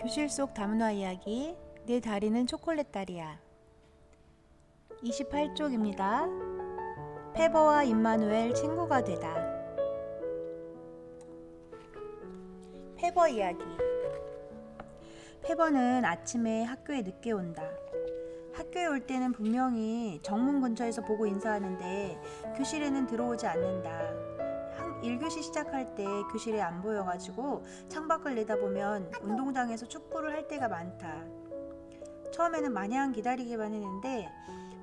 교실 속 다문화 이야기. 내 다리는 초콜릿 다리야. 28쪽입니다. 페버와 임마누엘 친구가 되다. 페버 이야기. 페버는 아침에 학교에 늦게 온다. 학교에 올 때는 분명히 정문 근처에서 보고 인사하는데 교실에는 들어오지 않는다. 1교시 시작할 때 교실에 안 보여가지고 창밖을 내다보면 운동장에서 축구를 할 때가 많다. 처음에는 마냥 기다리기만 했는데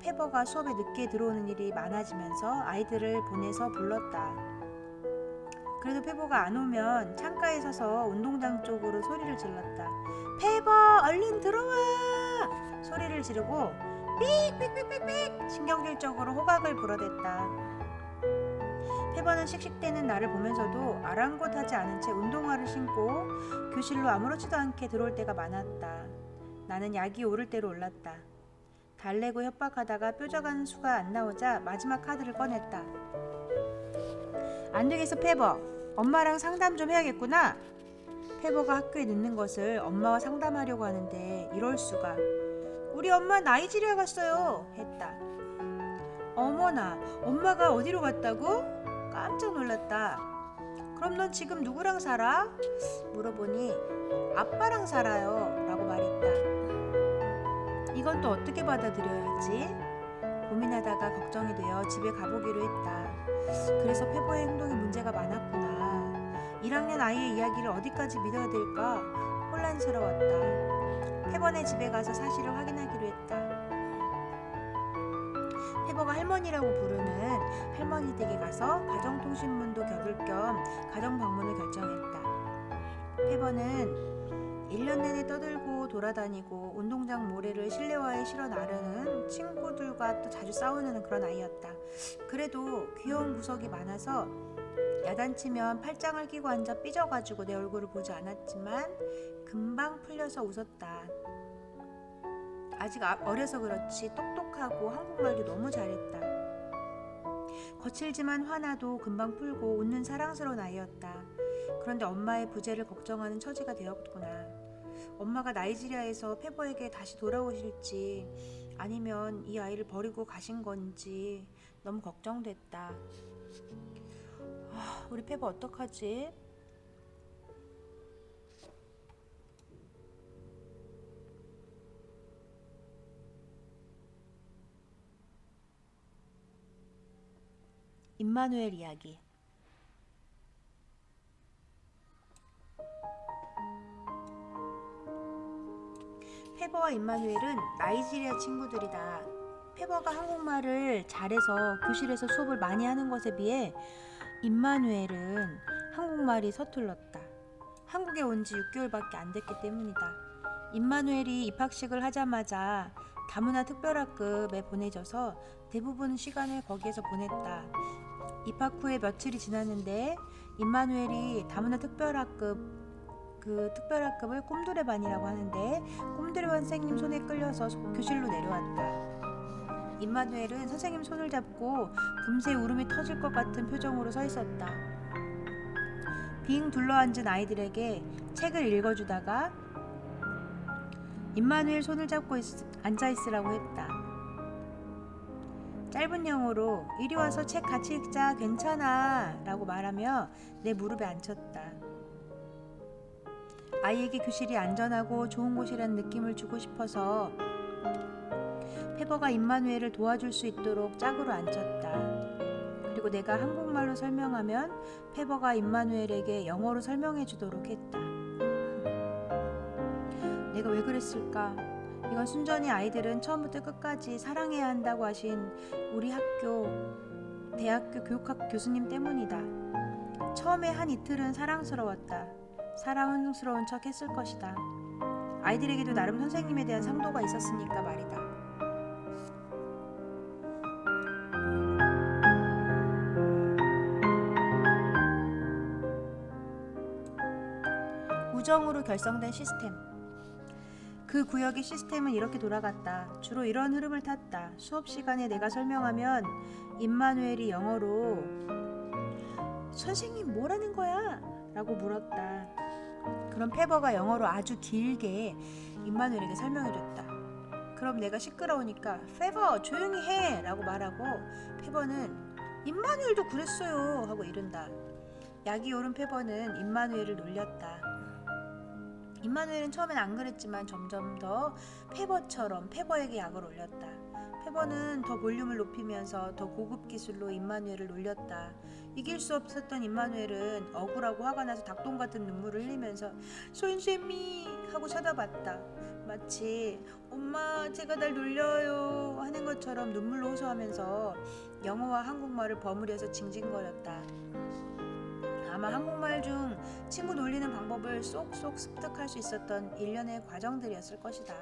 페버가 수업에 늦게 들어오는 일이 많아지면서 아이들을 보내서 불렀다. 그래도 페버가 안 오면 창가에 서서 운동장 쪽으로 소리를 질렀다. 페버 얼른 들어와! 소리를 지르고 삑삑삑삑삑 신경질적으로 호각을 불어댔다. 페버는 씩씩대는 나를 보면서도 아랑곳하지 않은 채 운동화를 신고 교실로 아무렇지도 않게 들어올 때가 많았다. 나는 약이 오를 대로 올랐다. 달래고 협박하다가 뾰족한 수가 안 나오자 마지막 카드를 꺼냈다. 안 되겠어 페버. 엄마랑 상담 좀 해야겠구나. 페버가 학교에 늦는 것을 엄마와 상담하려고 하는데 이럴 수가. 우리 엄마 나이지리아 갔어요. 했다. 어머나, 엄마가 어디로 갔다고? 깜짝 놀랐다. 그럼 넌 지금 누구랑 살아? 물어보니 아빠랑 살아요 라고 말했다. 이건 또 어떻게 받아들여야 하지? 고민하다가 걱정이 되어 집에 가보기로 했다. 그래서 페버의 행동에 문제가 많았구나. 1학년 아이의 이야기를 어디까지 믿어야 될까 혼란스러웠다. 페버네 집에 가서 사실을 확인하기로 했다. 페버가 할머니라고 부르는 할머니 댁에 가서 가정통신문도 겨둘 겸 가정방문을 결정했다. 페버는 1년 내내 떠들고 돌아다니고 운동장 모래를 실내화에 실어 나르는 친구들과 또 자주 싸우는 그런 아이였다. 그래도 귀여운 구석이 많아서 야단치면 팔짱을 끼고 앉아 삐져가지고 내 얼굴을 보지 않았지만 금방 풀려서 웃었다. 아직 어려서 그렇지 똑똑하고 한국말도 너무 잘했다. 거칠지만 화나도 금방 풀고 웃는 사랑스러운 아이였다. 그런데 엄마의 부재를 걱정하는 처지가 되었구나. 엄마가 나이지리아에서 페버에게 다시 돌아오실지 아니면 이 아이를 버리고 가신 건지 너무 걱정됐다. 우리 페버 어떡하지? 임마누엘 이야기. 페버와 임마누엘은 나이지리아 친구들이다. 페버가 한국말을 잘해서 교실에서 수업을 많이 하는 것에 비해 임마누엘은 한국말이 서툴렀다. 한국에 온 지 6개월밖에 안 됐기 때문이다. 임마누엘이 입학식을 하자마자 다문화 특별학급에 보내져서 대부분 시간을 거기에서 보냈다. 입학 후에 며칠이 지났는데 임마누엘이 다문화 특별학급을 꿈돌의 반이라고 하는데 꿈돌의 반 선생님 손에 끌려서 교실로 내려왔다. 임마누엘은 선생님 손을 잡고 금세 울음이 터질 것 같은 표정으로 서 있었다. 빙 둘러앉은 아이들에게 책을 읽어주다가 임마누엘 손을 잡고 앉아있으라고 했다. 짧은 영어로 이리 와서 책 같이 읽자 괜찮아 라고 말하며 내 무릎에 앉혔다. 아이에게 교실이 안전하고 좋은 곳이라는 느낌을 주고 싶어서 페버가 임마누엘을 도와줄 수 있도록 짝으로 앉혔다. 그리고 내가 한국말로 설명하면 페버가 임마누엘에게 영어로 설명해 주도록 했다. 내가 왜 그랬을까? 이건 순전히 아이들은 처음부터 끝까지 사랑해야 한다고 하신 우리 대학교 교육학 교수님 때문이다. 처음에 한 이틀은 사랑스러웠다. 사랑스러운 척 했을 것이다. 아이들에게도 나름 선생님에 대한 상도가 있었으니까 말이다. 우정으로 결성된 시스템. 그 구역의 시스템은 이렇게 돌아갔다. 주로 이런 흐름을 탔다. 수업 시간에 내가 설명하면 임마누엘이 영어로 선생님 뭐라는 거야? 라고 물었다. 그럼 페버가 영어로 아주 길게 임마누엘에게 설명해줬다. 그럼 내가 시끄러우니까 페버 조용히 해 라고 말하고 페버는 임마누엘도 그랬어요 하고 이른다. 약이 오른 페버는 임마누엘을 놀렸다. 임마누엘은 처음엔 안 그랬지만 점점 더 페버에게 약을 올렸다. 페버는 더 볼륨을 높이면서 더 고급 기술로 임마누엘을 놀렸다. 이길 수 없었던 임마누엘은 억울하고 화가 나서 닭똥 같은 눈물을 흘리면서 선생님 하고 쳐다봤다. 마치 엄마 제가 날 놀려요 하는 것처럼 눈물로 호소하면서 영어와 한국말을 버무려서 징징거렸다. 아마 한국말 중 친구 놀리는 방법을 쏙쏙 습득할 수 있었던 일련의 과정들이었을 것이다.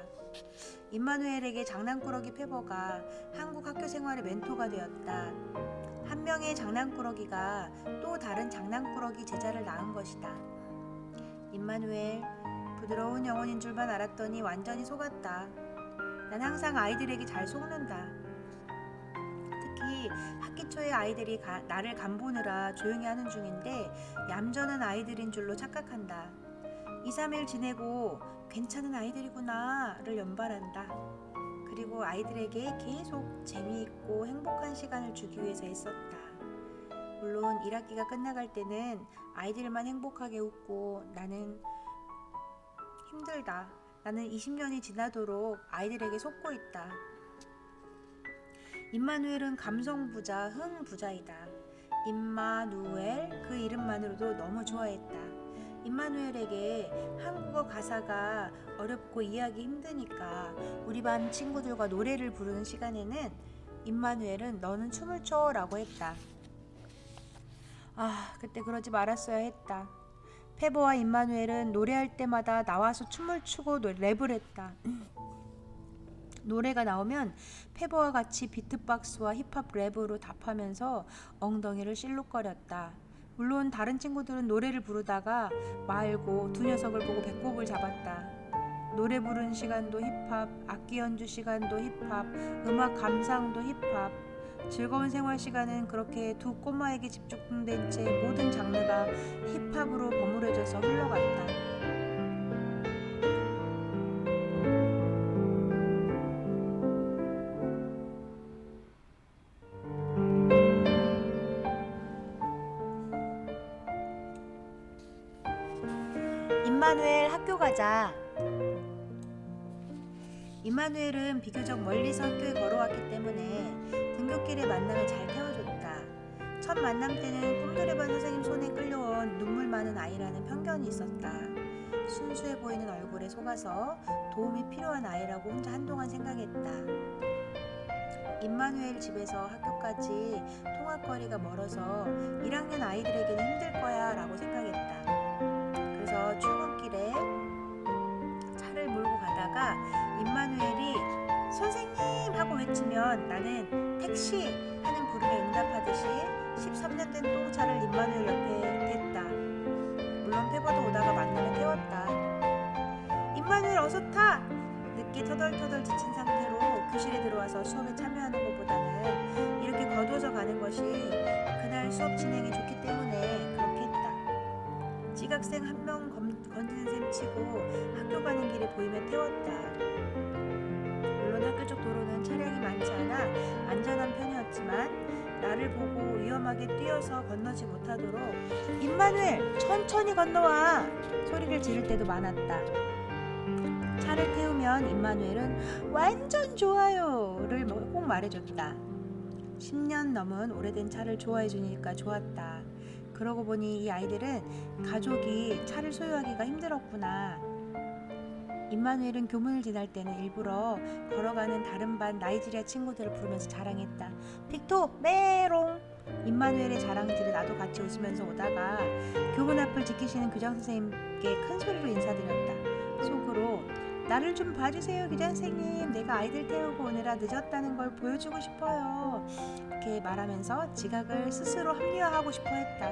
임마누엘에게 장난꾸러기 페버가 한국 학교 생활의 멘토가 되었다. 한 명의 장난꾸러기가 또 다른 장난꾸러기 제자를 낳은 것이다. 임마누엘, 부드러운 영혼인 줄만 알았더니 완전히 속았다. 난 항상 아이들에게 잘 속는다. 특히 학기 초에 아이들이 나를 간보느라 조용히 하는 중인데 얌전한 아이들인 줄로 착각한다. 2, 3일 지내고 괜찮은 아이들이구나를 연발한다. 그리고 아이들에게 계속 재미있고 행복한 시간을 주기 위해서 애썼다. 물론 1학기가 끝나갈 때는 아이들만 행복하게 웃고 나는 힘들다. 나는 20년이 지나도록 아이들에게 속고 있다. 임마누엘은 감성 부자, 흥 부자이다. 임마누엘 그 이름만으로도 너무 좋아했다. 임마누엘에게 한국어 가사가 어렵고 이해하기 힘드니까 우리 반 친구들과 노래를 부르는 시간에는 임마누엘은 너는 춤을 춰 라고 했다. 그때 그러지 말았어야 했다. 페버와 임마누엘은 노래할 때마다 나와서 춤을 추고 랩을 했다. 노래가 나오면 페버와 같이 비트박스와 힙합 랩으로 답하면서 엉덩이를 실룩거렸다. 물론 다른 친구들은 노래를 부르다가 말고 두 녀석을 보고 배꼽을 잡았다. 노래 부르는 시간도 힙합, 악기 연주 시간도 힙합, 음악 감상도 힙합. 즐거운 생활 시간은 그렇게 두 꼬마에게 집중된 채 모든 장르가 힙합으로 버무려져서 흘러갔다. 임마누엘 학교 가자. 임마누엘은 비교적 멀리서 학교에 걸어왔기 때문에 등굣길에 만남을 잘 태워줬다. 첫 만남 때는 꿈틀의 선생님 손에 끌려온 눈물 많은 아이라는 편견이 있었다. 순수해 보이는 얼굴에 속아서 도움이 필요한 아이라고 혼자 한동안 생각했다. 임마누엘 집에서 학교까지 통학거리가 멀어서 1학년 아이들에게는 힘들 거야 라고 생각했다. 그래서 출근길에 차를 몰고 가다가 임마누엘이 선생님 하고 외치면 나는 택시 하는 부름에 응답하듯이 13년 된 똥차를 임마누엘 옆에 댔다. 물론 페버도 오다가 만나면 태웠다. 임마누엘 어서 타! 늦게 터덜터덜 지친 상태로 교실에 들어와서 수업에 참여하는 것보다는 이렇게 거두어져 가는 것이 그날 수업 진행에 좋기 때문에 그렇게 했다. 지각생 한 명 건지는 셈 치고 학교 가는 길에 보이면 태웠다. 물론 학교 쪽 도로는 차량이 많지 않아 안전한 편이었지만 나를 보고 위험하게 뛰어서 건너지 못하도록 임마누엘 천천히 건너와 소리를 지를 때도 많았다. 차를 태우면 임마누엘은 완전 좋아요를 꼭 말해줬다. 10년 넘은 오래된 차를 좋아해주니까 좋았다. 그러고 보니 이 아이들은 가족이 차를 소유하기가 힘들었구나. 임마누엘은 교문을 지날 때는 일부러 걸어가는 다른 반 나이지리아 친구들을 부르면서 자랑했다. 빅토 메롱! 임마누엘의 자랑질에 나도 같이 웃으면서 오다가 교문 앞을 지키시는 교장선생님께 큰 소리로 인사드렸다. 속으로 나를 좀 봐주세요 교장선생님, 내가 아이들 태우고 오느라 늦었다는 걸 보여주고 싶어요. 이렇게 말하면서 지각을 스스로 합리화하고 싶어 했다.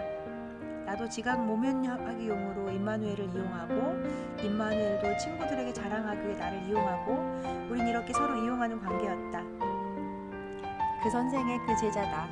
나도 지각 모면하기 용으로 임마누엘을 이용하고 임마누엘도 친구들에게 자랑하기 위해 나를 이용하고 우린 이렇게 서로 이용하는 관계였다. 그 선생의 그 제자다.